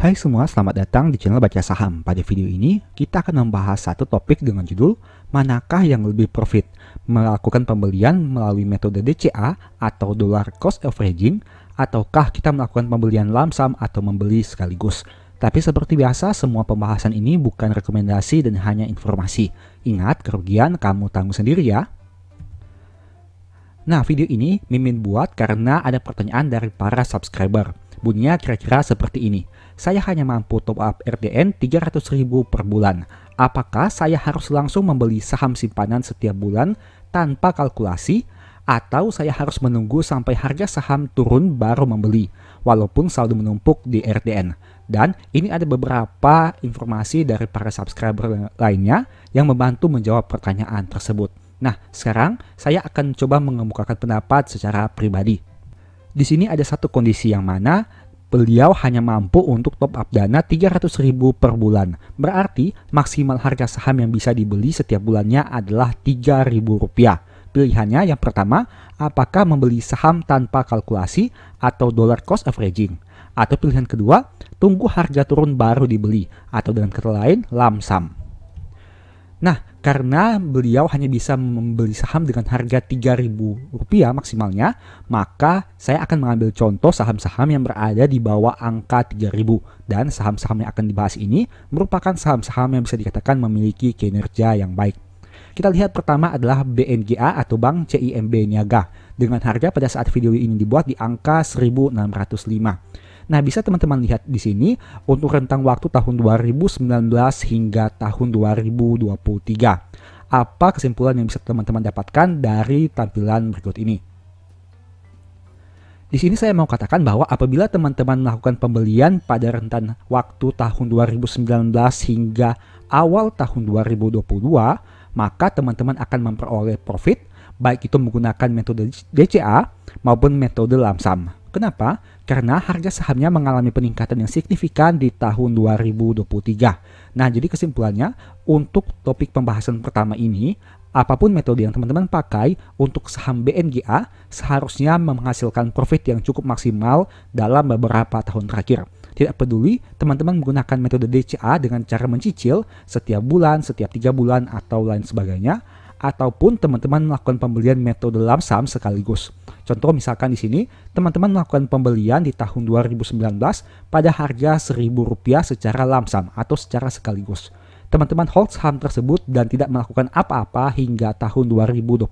Hai semua, selamat datang di channel Baca Saham. Pada video ini, kita akan membahas satu topik dengan judul manakah yang lebih profit, melakukan pembelian melalui metode DCA atau Dollar Cost Averaging, ataukah kita melakukan pembelian lump sum atau membeli sekaligus. Tapi seperti biasa, semua pembahasan ini bukan rekomendasi dan hanya informasi. Ingat, kerugian kamu tanggung sendiri ya. Nah, video ini Mimin buat karena ada pertanyaan dari para subscriber. Bunyinya kira-kira seperti ini. Saya hanya mampu top up RDN 300.000 per bulan. Apakah saya harus langsung membeli saham simpanan setiap bulan tanpa kalkulasi? Atau saya harus menunggu sampai harga saham turun baru membeli, walaupun saldo menumpuk di RDN? Dan ini ada beberapa informasi dari para subscriber lainnya yang membantu menjawab pertanyaan tersebut. Nah, sekarang saya akan coba mengemukakan pendapat secara pribadi. Di sini ada satu kondisi yang mana beliau hanya mampu untuk top up dana 300.000 per bulan. Berarti maksimal harga saham yang bisa dibeli setiap bulannya adalah Rp3.000. Pilihannya yang pertama, apakah membeli saham tanpa kalkulasi atau dollar cost averaging? Atau pilihan kedua, tunggu harga turun baru dibeli, atau dengan kata lain, lump sum. Nah, karena beliau hanya bisa membeli saham dengan harga Rp3.000 maksimalnya, maka saya akan mengambil contoh saham-saham yang berada di bawah angka 3.000. Dan saham-saham yang akan dibahas ini merupakan saham-saham yang bisa dikatakan memiliki kinerja yang baik. Kita lihat pertama adalah BNGA atau Bank CIMB Niaga, dengan harga pada saat video ini dibuat di angka 1.605. Nah, bisa teman-teman lihat di sini untuk rentang waktu tahun 2019 hingga tahun 2023. Apa kesimpulan yang bisa teman-teman dapatkan dari tampilan berikut ini? Di sini saya mau katakan bahwa apabila teman-teman melakukan pembelian pada rentan waktu tahun 2019 hingga awal tahun 2022, maka teman-teman akan memperoleh profit, baik itu menggunakan metode DCA maupun metode lump sum. Kenapa? Karena harga sahamnya mengalami peningkatan yang signifikan di tahun 2023. Nah, jadi kesimpulannya, untuk topik pembahasan pertama ini, apapun metode yang teman-teman pakai untuk saham BNGA seharusnya menghasilkan profit yang cukup maksimal dalam beberapa tahun terakhir. Tidak peduli teman-teman menggunakan metode DCA dengan cara mencicil setiap bulan, setiap 3 bulan, atau lain sebagainya, ataupun teman-teman melakukan pembelian metode lump sum sekaligus. Contoh misalkan di sini, teman-teman melakukan pembelian di tahun 2019 pada harga Rp1.000 secara lump sum atau secara sekaligus. Teman-teman hold saham tersebut dan tidak melakukan apa-apa hingga tahun 2023.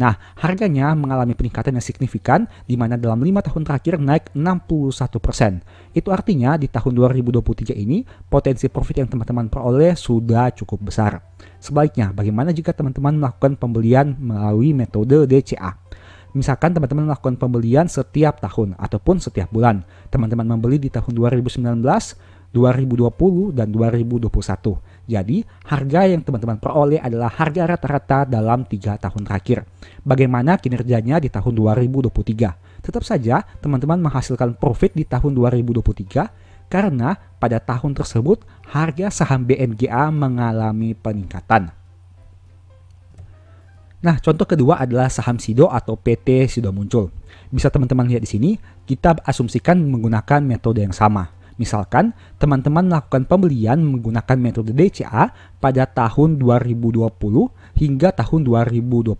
Nah, harganya mengalami peningkatan yang signifikan di mana dalam 5 tahun terakhir naik 61%. Itu artinya di tahun 2023 ini potensi profit yang teman-teman peroleh sudah cukup besar. Sebaliknya, bagaimana jika teman-teman melakukan pembelian melalui metode DCA? Misalkan teman-teman melakukan pembelian setiap tahun ataupun setiap bulan. Teman-teman membeli di tahun 2019, 2020, dan 2021. Jadi, harga yang teman-teman peroleh adalah harga rata-rata dalam 3 tahun terakhir. Bagaimana kinerjanya di tahun 2023? Tetap saja, teman-teman menghasilkan profit di tahun 2023 karena pada tahun tersebut harga saham BNGA mengalami peningkatan. Nah, contoh kedua adalah saham Sido atau PT Sido Muncul. Bisa teman-teman lihat di sini, kita asumsikan menggunakan metode yang sama. Misalkan, teman-teman melakukan pembelian menggunakan metode DCA pada tahun 2020 hingga tahun 2022.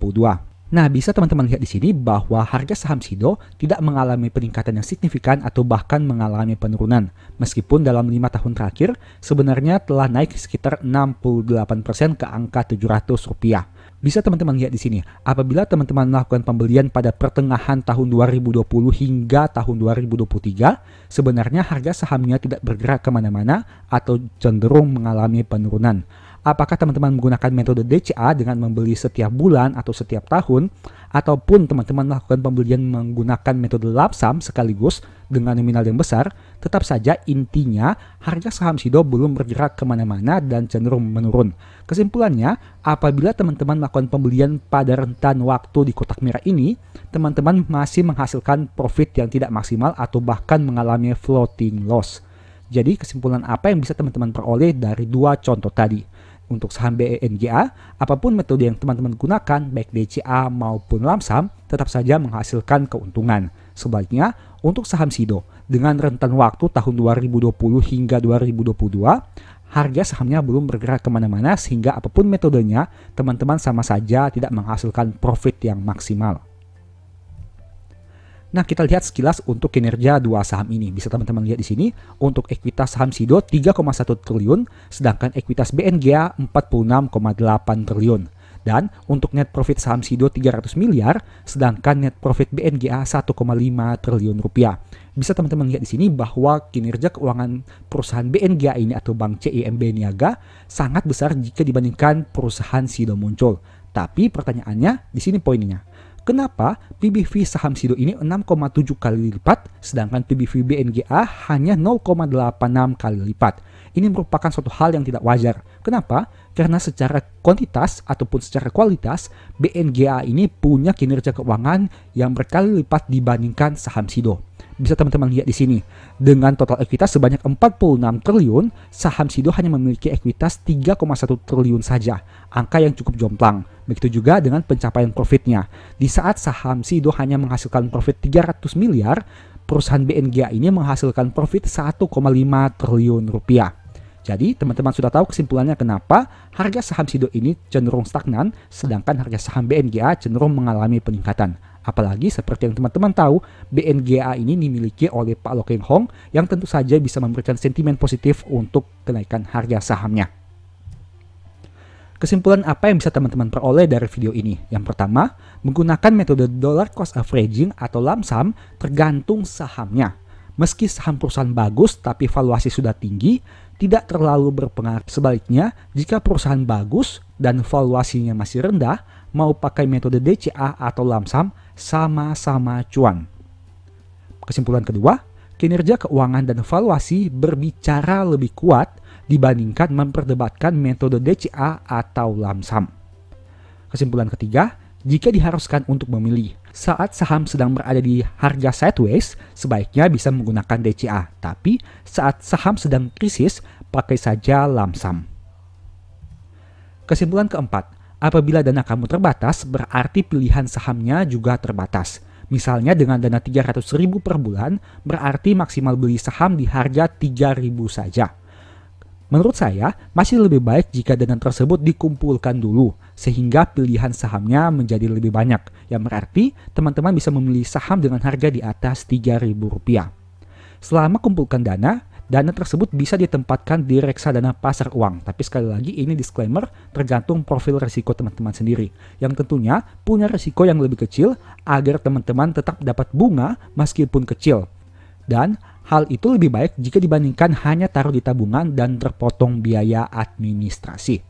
Nah, bisa teman-teman lihat di sini bahwa harga saham Sido tidak mengalami peningkatan yang signifikan atau bahkan mengalami penurunan. Meskipun dalam 5 tahun terakhir, sebenarnya telah naik sekitar 68% ke angka Rp700. Bisa teman-teman lihat di sini, apabila teman-teman melakukan pembelian pada pertengahan tahun 2020 hingga tahun 2023, sebenarnya harga sahamnya tidak bergerak kemana-mana atau cenderung mengalami penurunan. Apakah teman-teman menggunakan metode DCA dengan membeli setiap bulan atau setiap tahun, ataupun teman-teman melakukan pembelian menggunakan metode lump sum sekaligus dengan nominal yang besar, tetap saja intinya harga saham Sido belum bergerak kemana-mana dan cenderung menurun. Kesimpulannya, apabila teman-teman melakukan pembelian pada rentan waktu di kotak merah ini, teman-teman masih menghasilkan profit yang tidak maksimal atau bahkan mengalami floating loss. Jadi kesimpulan apa yang bisa teman-teman peroleh dari 2 contoh tadi? Untuk saham BNGA, apapun metode yang teman-teman gunakan, baik DCA maupun lump sum, tetap saja menghasilkan keuntungan. Sebaliknya, Untuk saham SIDO dengan rentan waktu tahun 2020 hingga 2022, harga sahamnya belum bergerak kemana-mana sehingga apapun metodenya, teman-teman sama saja tidak menghasilkan profit yang maksimal. Nah, kita lihat sekilas untuk kinerja dua saham ini. Bisa teman-teman lihat di sini, untuk ekuitas saham SIDO 3,1 triliun, sedangkan ekuitas BNGA 46,8 triliun. Dan untuk net profit saham SIDO 300 miliar, sedangkan net profit BNGA 1,5 triliun rupiah. Bisa teman-teman lihat di sini bahwa kinerja keuangan perusahaan BNGA ini atau Bank CIMB Niaga sangat besar jika dibandingkan perusahaan SIDO muncul. Tapi pertanyaannya, di sini poinnya. Kenapa PBV saham SIDO ini 6,7 kali lipat, sedangkan PBV BNGA hanya 0,86 kali lipat? Ini merupakan suatu hal yang tidak wajar. Kenapa? Karena secara kuantitas ataupun secara kualitas, BNGA ini punya kinerja keuangan yang berkali lipat dibandingkan saham SIDO. Bisa teman-teman lihat di sini, dengan total ekuitas sebanyak 46 triliun, saham SIDO hanya memiliki ekuitas 3,1 triliun saja, angka yang cukup jomplang. Begitu juga dengan pencapaian profitnya. Di saat saham SIDO hanya menghasilkan profit 300 miliar, perusahaan BNGA ini menghasilkan profit 1,5 triliun rupiah. Jadi teman-teman sudah tahu kesimpulannya kenapa harga saham SIDO ini cenderung stagnan, sedangkan harga saham BNGA cenderung mengalami peningkatan. Apalagi seperti yang teman-teman tahu, BNGA ini dimiliki oleh Pak Loh Keng Hong yang tentu saja bisa memberikan sentimen positif untuk kenaikan harga sahamnya. Kesimpulan apa yang bisa teman-teman peroleh dari video ini? Yang pertama, menggunakan metode dollar cost averaging atau LAMSAM tergantung sahamnya. Meski saham perusahaan bagus tapi valuasi sudah tinggi, tidak terlalu berpengaruh. Sebaliknya, jika perusahaan bagus dan valuasinya masih rendah, mau pakai metode DCA atau LAMSAM sama-sama cuan. Kesimpulan kedua, kinerja keuangan dan valuasi berbicara lebih kuat dibandingkan memperdebatkan metode DCA atau LAMSAM. Kesimpulan ketiga, jika diharuskan untuk memilih saat saham sedang berada di harga sideways, sebaiknya bisa menggunakan DCA. Tapi saat saham sedang krisis, pakai saja LAMSAM. Kesimpulan keempat, apabila dana kamu terbatas, berarti pilihan sahamnya juga terbatas. Misalnya dengan dana 300.000 per bulan, berarti maksimal beli saham di harga 3.000 saja. Menurut saya, masih lebih baik jika dana tersebut dikumpulkan dulu, sehingga pilihan sahamnya menjadi lebih banyak, yang berarti teman-teman bisa memilih saham dengan harga di atas Rp3.000. Selama kumpulkan dana tersebut bisa ditempatkan di reksadana pasar uang. Tapi sekali lagi ini disclaimer, tergantung profil risiko teman-teman sendiri, yang tentunya punya risiko yang lebih kecil agar teman-teman tetap dapat bunga meskipun kecil. Dan hal itu lebih baik jika dibandingkan hanya taruh di tabungan dan terpotong biaya administrasi.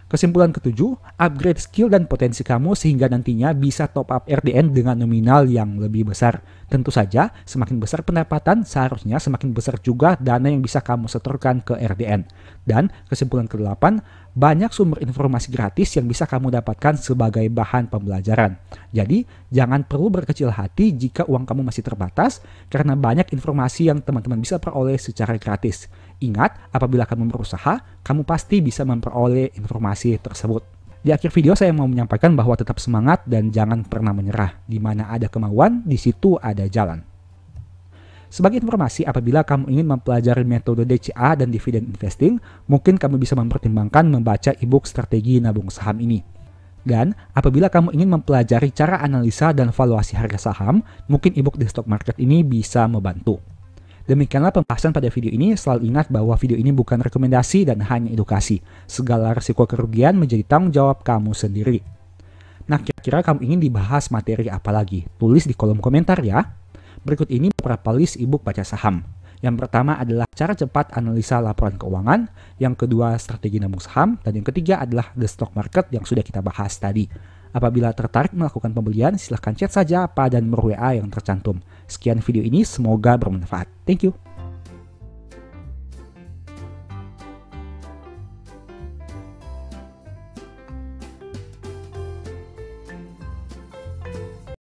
Kesimpulan ketujuh, upgrade skill dan potensi kamu sehingga nantinya bisa top up RDN dengan nominal yang lebih besar. Tentu saja, semakin besar pendapatan, seharusnya semakin besar juga dana yang bisa kamu setorkan ke RDN. Dan kesimpulan ke-8, banyak sumber informasi gratis yang bisa kamu dapatkan sebagai bahan pembelajaran. Jadi, jangan perlu berkecil hati jika uang kamu masih terbatas, karena banyak informasi yang teman-teman bisa peroleh secara gratis. Ingat, apabila kamu berusaha, kamu pasti bisa memperoleh informasi tersebut. Di akhir video saya mau menyampaikan bahwa tetap semangat dan jangan pernah menyerah. Di mana ada kemauan, di situ ada jalan. Sebagai informasi, apabila kamu ingin mempelajari metode DCA dan dividend investing, mungkin kamu bisa mempertimbangkan membaca e-book strategi nabung saham ini. Dan apabila kamu ingin mempelajari cara analisa dan valuasi harga saham, mungkin e-book The Stock Market ini bisa membantu. Demikianlah pembahasan pada video ini. Selalu ingat bahwa video ini bukan rekomendasi dan hanya edukasi. Segala risiko kerugian menjadi tanggung jawab kamu sendiri. Nah, kira-kira kamu ingin dibahas materi apa lagi? Tulis di kolom komentar ya. Berikut ini beberapa list e-book baca saham. Yang pertama adalah cara cepat analisa laporan keuangan, yang kedua strategi nabung saham, dan yang ketiga adalah The Stock Market yang sudah kita bahas tadi. Apabila tertarik melakukan pembelian, silahkan chat saja pada nomor WA yang tercantum. Sekian video ini, semoga bermanfaat. Thank you.